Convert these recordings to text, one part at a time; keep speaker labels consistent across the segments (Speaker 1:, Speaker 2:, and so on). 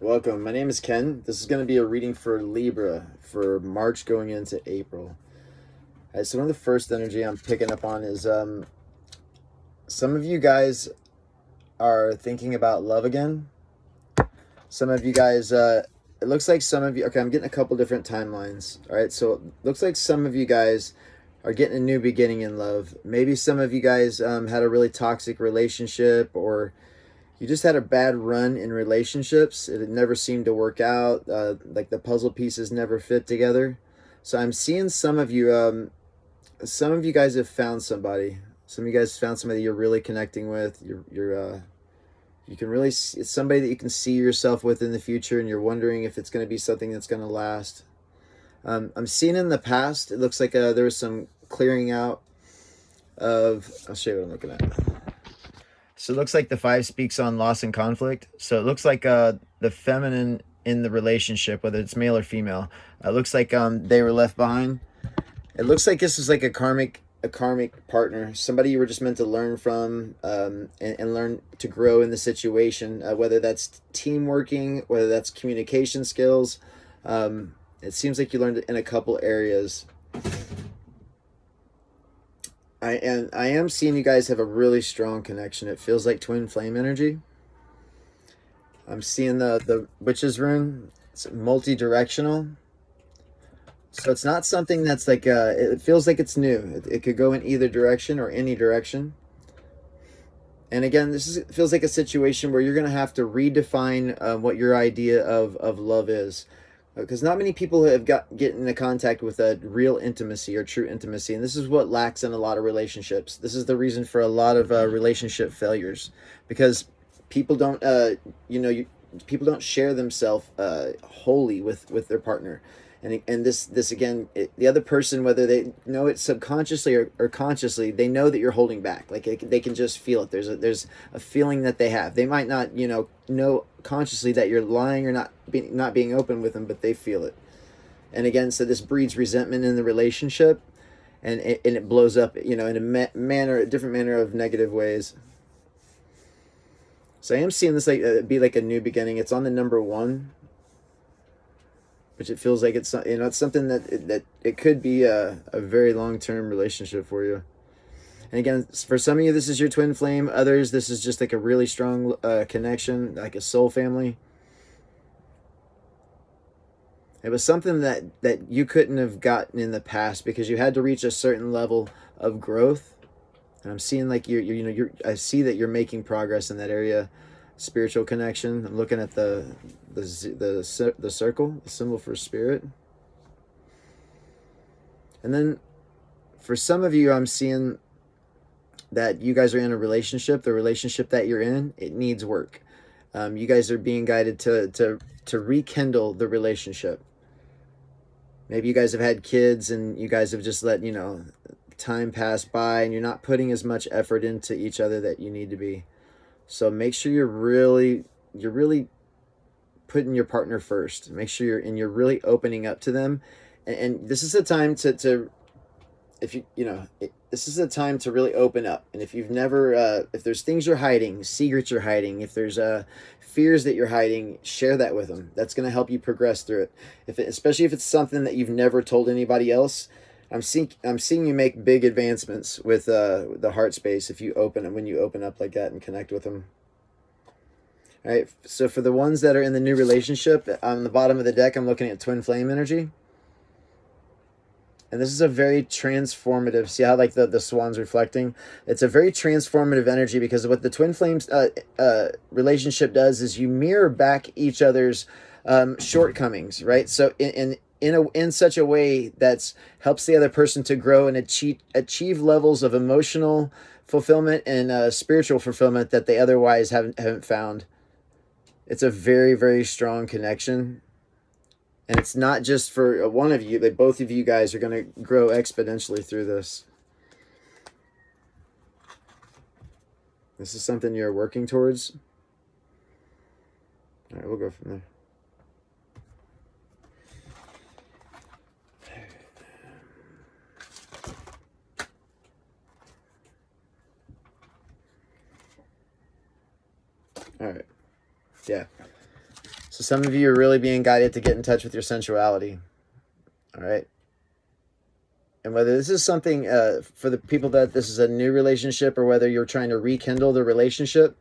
Speaker 1: Welcome. My name is Ken. This is going to be a reading for Libra for March going into April. So one of the first energy I'm picking up on is some of you guys are thinking about love again. Some of you guys, it looks like some of you, okay, I'm getting a couple different timelines. All right, so it looks like some of you guys are getting a new beginning in love. Maybe some of you guys had a really toxic relationship, or you just had a bad run in relationships. It never seemed to work out. Like the puzzle pieces never fit together. So I'm seeing some of you guys have found somebody. Some of you guys found somebody you're really connecting with. You can really see, it's somebody that you can see yourself with in the future, and you're wondering if it's going to be something that's going to last. I'm seeing in the past, it looks like there was some clearing out of, I'll show you what I'm looking at. So it looks like the five speaks on loss and conflict. So it looks like the feminine in the relationship, whether it's male or female, it looks like they were left behind. It looks like this is like a karmic partner, somebody you were just meant to learn from, and learn to grow in the situation, whether that's team working, whether that's communication skills. It seems like you learned in a couple areas. I am seeing you guys have a really strong connection. It feels like twin flame energy. I'm seeing the witch's rune. It's multi-directional. So it's not something that's like, it feels like it's new. It could go in either direction or any direction. And again, feels like a situation where you're going to have to redefine what your idea of love is. Because not many people have get into contact with a real intimacy or true intimacy. And this is what lacks in a lot of relationships. This is the reason for a lot of relationship failures. Because people don't, people don't share themselves wholly with their partner. And this again, the other person, whether they know it subconsciously or consciously, they know that you're holding back. Like they can just feel it. There's a feeling that they have. They might not know consciously that you're lying or not being open with them, but they feel it. And again, so this breeds resentment in the relationship, and it blows up in a different manner of negative ways. So I am seeing this like be like a new beginning. It's on the number 1. Which it feels like it's it's something that it could be a very long-term relationship for you. And again, for some of you, this is your twin flame. Others, this is just like a really strong connection, like a soul family. It was something that you couldn't have gotten in the past because you had to reach a certain level of growth. And I'm seeing like I see that you're making progress in that area. Spiritual connection. I'm looking at the circle, the symbol for spirit. And then for some of you, I'm seeing that you guys are in a relationship. The relationship that you're in, it needs work. You guys are being guided to rekindle the relationship. Maybe you guys have had kids and you guys have just let time pass by, and you're not putting as much effort into each other that you need to be. So make sure you're really putting your partner first. Make sure you're really opening up to them, and this is the time to this is the time to really open up. And if you've never, if there's things you're hiding, secrets you're hiding, if there's fears that you're hiding, share that with them. That's going to help you progress through it. Especially if it's something that you've never told anybody else. I'm seeing you make big advancements with the heart space when you open up like that and connect with them. All right, so for the ones that are in the new relationship, on the bottom of the deck, I'm looking at twin flame energy. And this is a very transformative, see how like the swan's reflecting? It's a very transformative energy because what the twin flames relationship does is you mirror back each other's shortcomings, right? So in such a way that helps the other person to grow and achieve levels of emotional fulfillment and spiritual fulfillment that they otherwise haven't found. It's a very, very strong connection. And it's not just for one of you, but both of you guys are going to grow exponentially through this. This is something you're working towards. All right, we'll go from there. All right. Yeah. So some of you are really being guided to get in touch with your sensuality. All right. And whether this is something for the people that this is a new relationship, or whether you're trying to rekindle the relationship,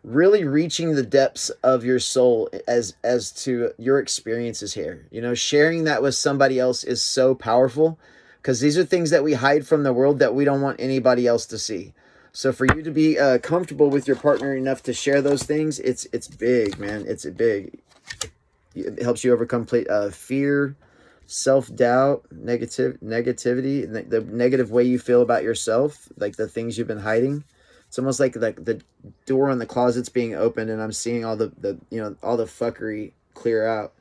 Speaker 1: really reaching the depths of your soul as to your experiences here. You know, sharing that with somebody else is so powerful, because these are things that we hide from the world that we don't want anybody else to see. So for you to be comfortable with your partner enough to share those things, it's big, man. It's big. It helps you overcome fear, self-doubt, negativity, the negative way you feel about yourself, like the things you've been hiding. It's almost like the door on the closet's being opened, and I'm seeing all the you know, all the fuckery clear out.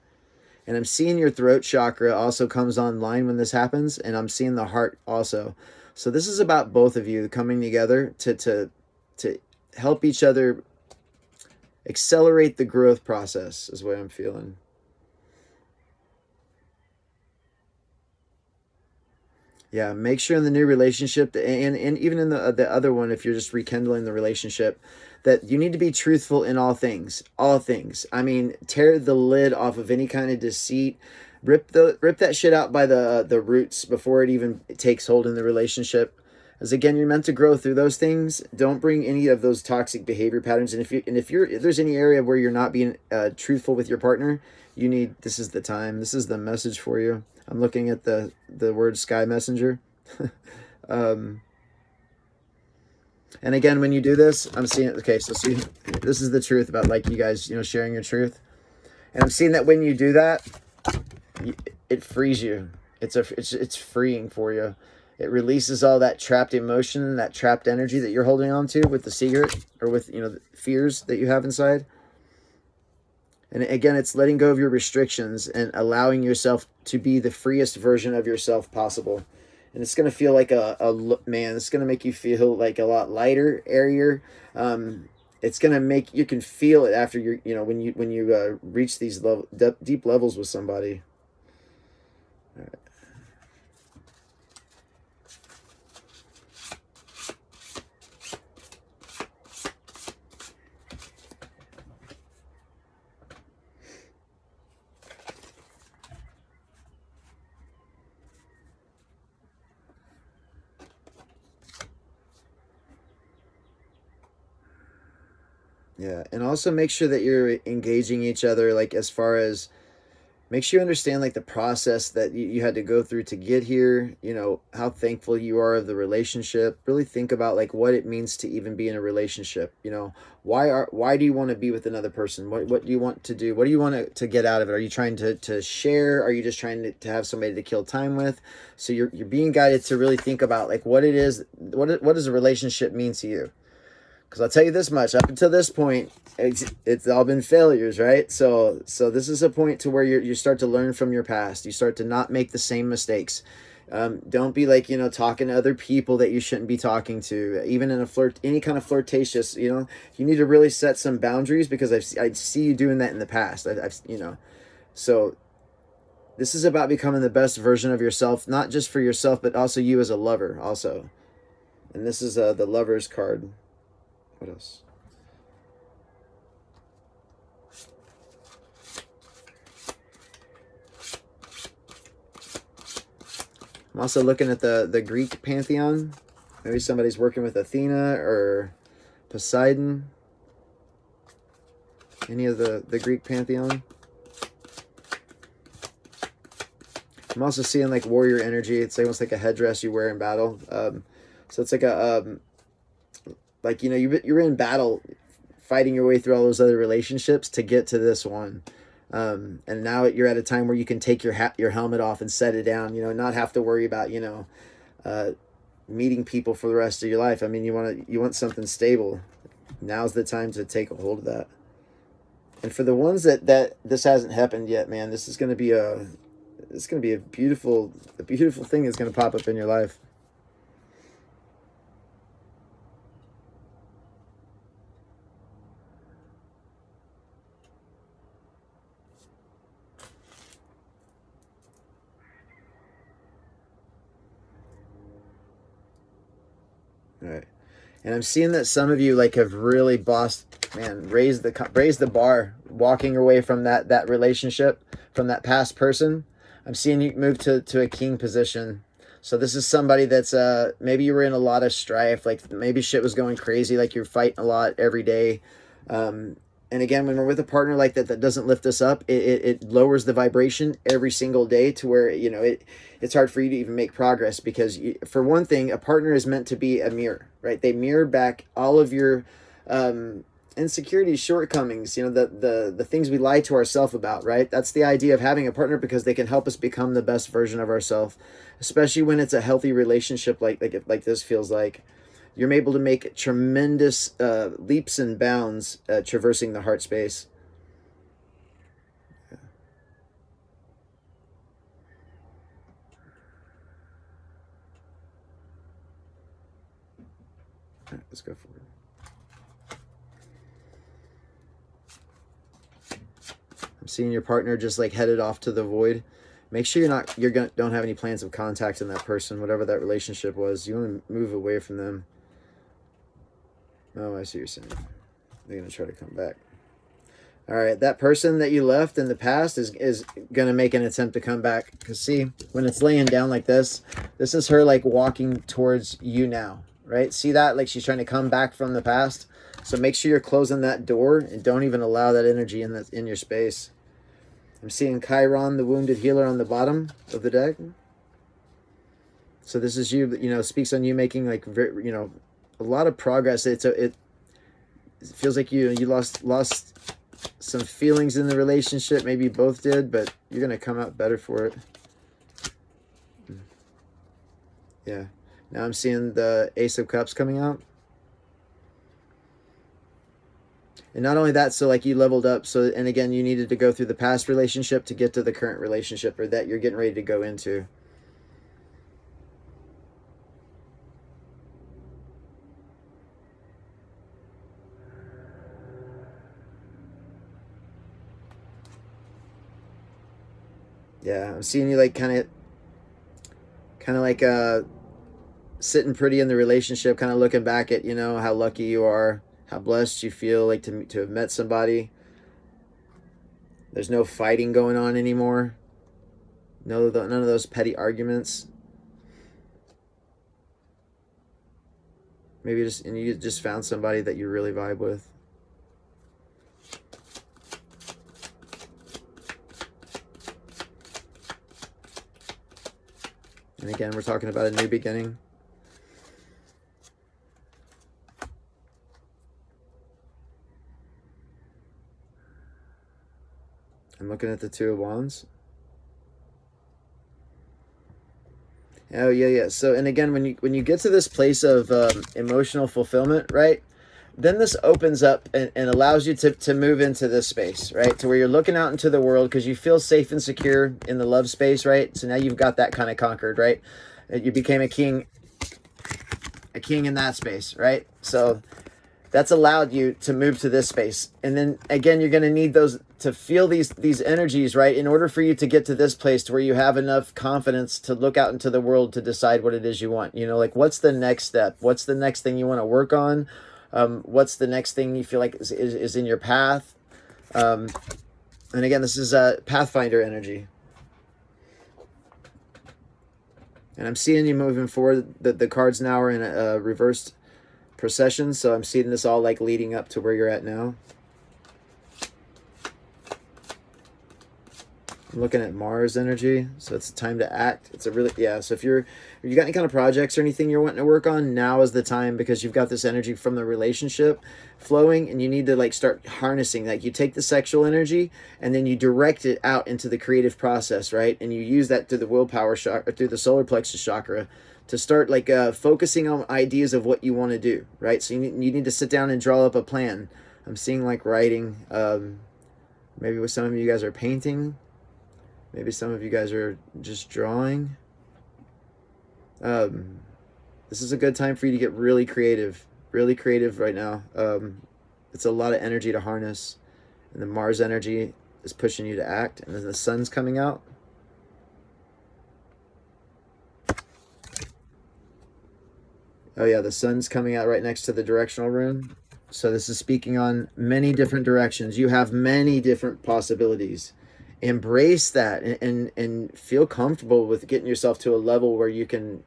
Speaker 1: And I'm seeing your throat chakra also comes online when this happens, and I'm seeing the heart also. So this is about both of you coming together to help each other accelerate the growth process, is what I'm feeling. Yeah, make sure in the new relationship, and even in the other one, if you're just rekindling the relationship, that you need to be truthful in all things. All things. I mean, tear the lid off of any kind of deceit. Rip that shit out by the roots before it even takes hold in the relationship. As again, you're meant to grow through those things. Don't bring any of those toxic behavior patterns. And if there's any area where you're not being truthful with your partner, this is the time. This is the message for you. I'm looking at the word sky messenger. And again, when you do this, I'm seeing, okay, so see, this is the truth about, like, you guys, you know, sharing your truth. And I'm seeing that when you do that, it frees you. It's freeing for you. It releases all that trapped emotion, that trapped energy that you're holding on to with the secret, or with, you know, the fears that you have inside. And again, it's letting go of your restrictions and allowing yourself to be the freest version of yourself possible. And it's going to feel like man, it's going to make you feel like a lot lighter, airier. It's going to make, you can feel it after you're, you know, when you reach these deep levels with somebody. All right. Yeah, and also make sure that you're engaging each other, like, as far as, make sure you understand, like, the process that you had to go through to get here, you know, how thankful you are of the relationship. Really think about, like, what it means to even be in a relationship. You know, why do you want to be with another person? What do you want to do? What do you want to get out of it? Are you trying to share? Are you just trying to have somebody to kill time with? So you're being guided to really think about, like, what it is, what does a relationship mean to you? Because I'll tell you this much, up until this point, it's all been failures, right? So this is a point to where you start to learn from your past. You start to not make the same mistakes. Don't be, like, you know, talking to other people that you shouldn't be talking to. Even in any kind of flirtatious, you know, you need to really set some boundaries, because I see you doing that in the past. I've you know, so this is about becoming the best version of yourself, not just for yourself, but also you as a lover also. And this is the Lover's card. What else? I'm also looking at the Greek pantheon. Maybe somebody's working with Athena or Poseidon. Any of the Greek pantheon. I'm also seeing, like, warrior energy. It's almost like a headdress you wear in battle. So it's like like, you know, you're in battle, fighting your way through all those other relationships to get to this one. And now you're at a time where you can take your helmet off and set it down, you know, not have to worry about, you know, meeting people for the rest of your life. I mean, you want something stable. Now's the time to take a hold of that. And for the ones that this hasn't happened yet, man, this is going to be a beautiful thing that's going to pop up in your life. All right. And I'm seeing that some of you, like, have really raised the bar walking away from that relationship, from that past person. I'm seeing you move to a king position. So this is somebody that's maybe you were in a lot of strife, like maybe shit was going crazy, like you're fighting a lot every day. And again, when we're with a partner like that doesn't lift us up, it lowers the vibration every single day to where, you know, it's hard for you to even make progress because, for one thing, a partner is meant to be a mirror, right? They mirror back all of your insecurities, shortcomings, you know, the things we lie to ourselves about, right? That's the idea of having a partner, because they can help us become the best version of ourselves, especially when it's a healthy relationship like this feels like. You're able to make tremendous leaps and bounds traversing the heart space. All right, let's go forward. I'm seeing your partner just like headed off to the void. Make sure don't have any plans of contacting that person, whatever that relationship was. You want to move away from them. Oh, I see what you're saying. They're going to try to come back. All right, that person that you left in the past is going to make an attempt to come back. Because see, when it's laying down like this is her like walking towards you now, right? See that? Like she's trying to come back from the past. So make sure you're closing that door and don't even allow that energy in your space. I'm seeing Chiron, the wounded healer, on the bottom of the deck. So this is you, you know, speaks on you making like, you know, a lot of progress. It feels like you lost some feelings in the relationship. Maybe you both did, but you're going to come out better for it. Yeah. Now I'm seeing the Ace of Cups coming out. And not only that, so like you leveled up. So, and again, you needed to go through the past relationship to get to the current relationship, or that you're getting ready to go into. Yeah, I'm seeing you like kind of like sitting pretty in the relationship, kind of looking back at, you know, how lucky you are, how blessed you feel like to have met somebody. There's no fighting going on anymore. None of those petty arguments. Maybe you just found somebody that you really vibe with. And again, we're talking about a new beginning. I'm looking at the Two of Wands. Oh, yeah. So, and again, when you get to this place of emotional fulfillment, right? Then this opens up and allows you to move into this space, right? To where you're looking out into the world because you feel safe and secure in the love space, right? So now you've got that kind of conquered, right? You became a king in that space, right? So that's allowed you to move to this space. And then again, you're going to need those to feel these energies, right? In order for you to get to this place to where you have enough confidence to look out into the world to decide what it is you want. You know, like what's the next step? What's the next thing you want to work on? What's the next thing you feel like is in your path? And again, this is a Pathfinder energy. And I'm seeing you moving forward. The cards now are in a reversed procession, so I'm seeing this all like leading up to where you're at now. I'm looking at Mars energy, so it's time to act. It's a really, yeah, so if you got any kind of projects or anything you're wanting to work on, now is the time, because you've got this energy from the relationship flowing, and you need to like start harnessing. Like you take the sexual energy and then you direct it out into the creative process, right? And you use that through the willpower chakra, through the solar plexus chakra, to start like focusing on ideas of what you want to do, right? So you need to sit down and draw up a plan. I'm seeing like writing, maybe with some of you guys are painting. Maybe some of you guys are just drawing. This is a good time for you to get really creative right now. It's a lot of energy to harness. And the Mars energy is pushing you to act. And then the sun's coming out. Oh yeah, the sun's coming out right next to the directional rune. So this is speaking on many different directions. You have many different possibilities. Embrace that, and feel comfortable with getting yourself to a level where you can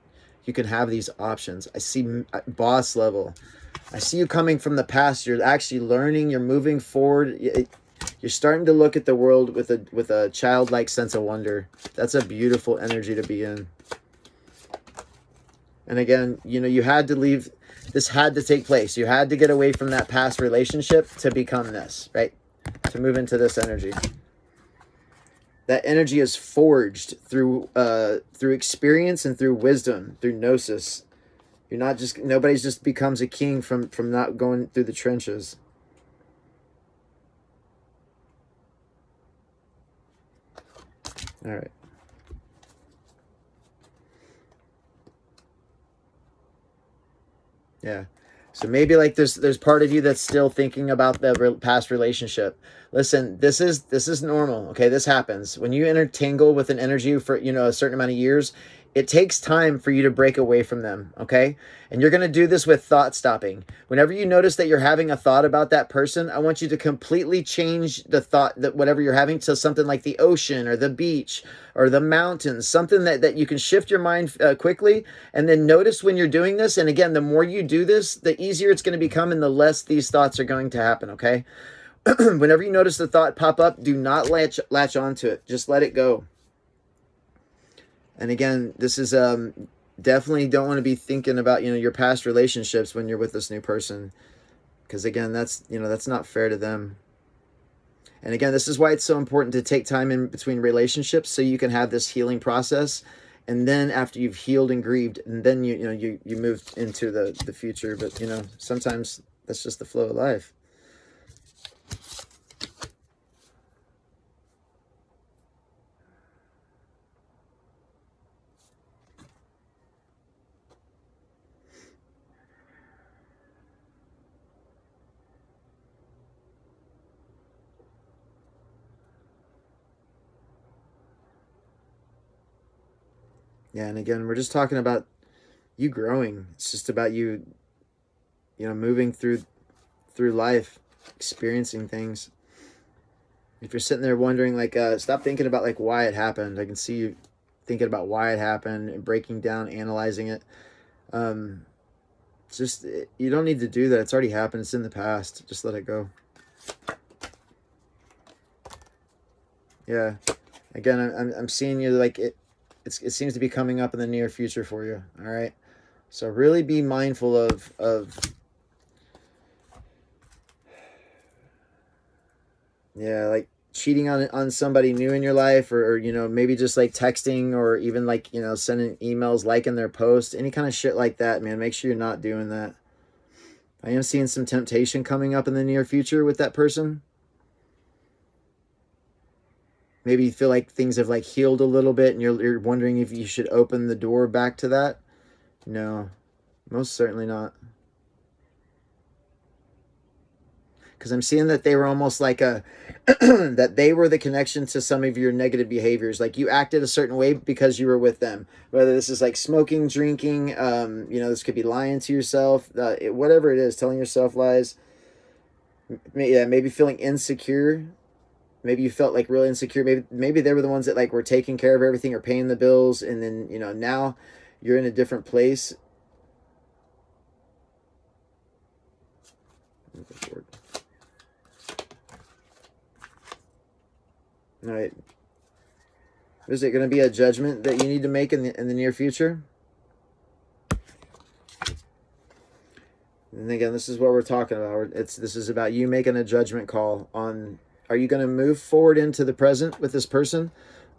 Speaker 1: have these options. I see boss level. I see you coming from the past. You're actually learning. You're moving forward. You're starting to look at the world with a childlike sense of wonder. That's a beautiful energy to be in. And again, you know, you had to leave. This had to take place. You had to get away from that past relationship to become this, right? To move into this energy. That energy is forged through experience and through wisdom, through gnosis. You're not just, nobody's just becomes a king from not going through the trenches. All right. Yeah. So maybe like there's part of you that's still thinking about the past relationship. Listen, this is normal. Okay, this happens when you intertangle with an energy for, you know, a certain amount of years. It takes time for you to break away from them. Okay, and you're gonna do this with thought stopping. Whenever you notice that you're having a thought about that person, I want you to completely change the thought, that whatever you're having, to something like the ocean or the beach or the mountains, something that you can shift your mind quickly, and then notice when you're doing this. And again, the more you do this, the easier it's going to become and the less these thoughts are going to happen, okay? Whenever you notice the thought pop up, do not latch onto it. Just let it go. And again, this is definitely don't want to be thinking about, you know, your past relationships when you're with this new person, because again, that's, you know, that's not fair to them. And again, this is why it's so important to take time in between relationships, so you can have this healing process. And then after you've healed and grieved, and then you move into the future. But you know, sometimes that's just the flow of life. Yeah, and again, we're just talking about you growing. It's just about you, you know, moving through life, experiencing things. If you're sitting there wondering, like, stop thinking about like why it happened. I can see you thinking about why it happened and breaking down, analyzing it. It's just, you don't need to do that. It's already happened. It's in the past. Just let it go. Yeah. Again, I'm seeing you like it. It seems to be coming up in the near future for you. All right. So really be mindful of yeah, like cheating on somebody new in your life, or you know, maybe just like texting, or even like, you know, sending emails, liking their posts, any kind of shit like that, man. Make sure you're not doing that. I am seeing some temptation coming up in the near future with that person. Maybe you feel like things have like healed a little bit and you're wondering if you should open the door back to that. No, most certainly not. Because I'm seeing that they were almost like a that they were the connection to some of your negative behaviors. Like you acted a certain way because you were with them. Whether this is like smoking, drinking, you know, this could be lying to yourself, whatever it is, telling yourself lies. Yeah, maybe feeling insecure. Maybe you felt like really insecure. Maybe they were the ones that like were taking care of everything or paying the bills, and then, you know, now you're in a different place. All right. Is it going to be a judgment that you need to make in the near future? And again, this is what we're talking about. This is about you making a judgment call on, are you going to move forward into the present with this person?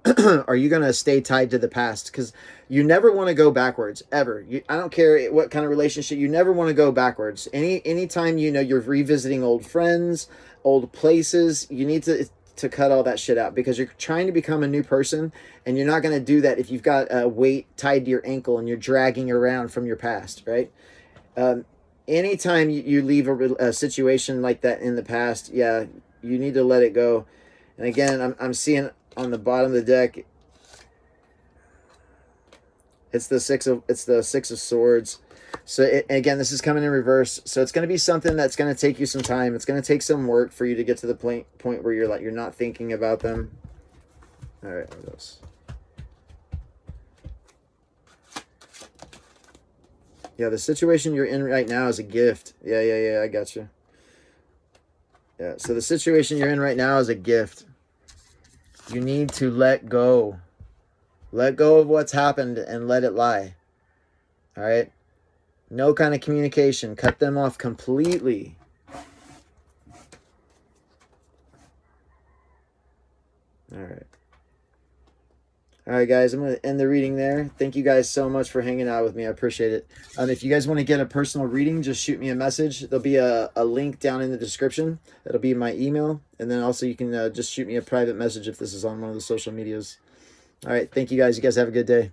Speaker 1: Are you going to stay tied to the past? Because you never want to go backwards, ever. I don't care what kind of relationship, you never want to go backwards. Anytime, you know, you're revisiting old friends, old places, you need to cut all that shit out, because you're trying to become a new person, and you're not going to do that if you've got a weight tied to your ankle and you're dragging around from your past, right? Anytime you leave a situation like that in the past, yeah, you need to let it go. And again, I'm seeing on the bottom of the deck, it's the six of swords. So again, this is coming in reverse. So it's going to be something that's going to take you some time. It's going to take some work for you to get to the point where you're not thinking about them. All right, what else? Yeah, the situation you're in right now is a gift. Yeah, I got you. Yeah, so the situation you're in right now is a gift. You need to let go. Let go of what's happened and let it lie. All right? No kind of communication. Cut them off completely. All right. All right, guys, I'm going to end the reading there. Thank you guys so much for hanging out with me. I appreciate it. If you guys want to get a personal reading, just shoot me a message. There'll be a link down in the description. That'll be my email. And then also you can just shoot me a private message if this is on one of the social medias. All right, thank you guys. You guys have a good day.